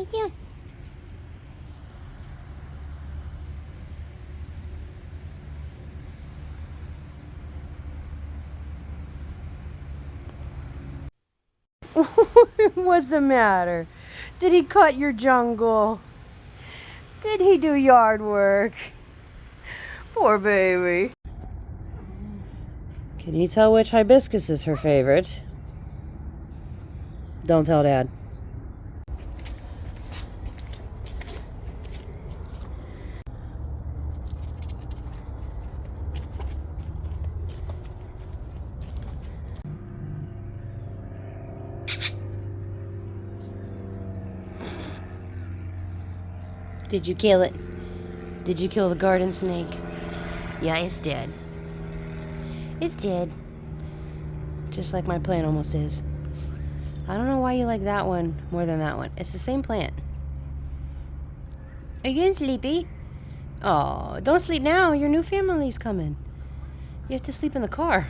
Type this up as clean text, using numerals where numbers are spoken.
How you doing? What's the matter? Did he cut your jungle? Did he do yard work? Poor baby. Can you tell which hibiscus is her favorite? Don't tell Dad. Did you kill it? Did you kill the garden snake? Yeah, it's dead. It's dead. Just like my plant almost is. I don't know why you like that one more than that one. It's the same plant. Are you getting sleepy? Oh, don't sleep now. Your new family's coming. You have to sleep in the car.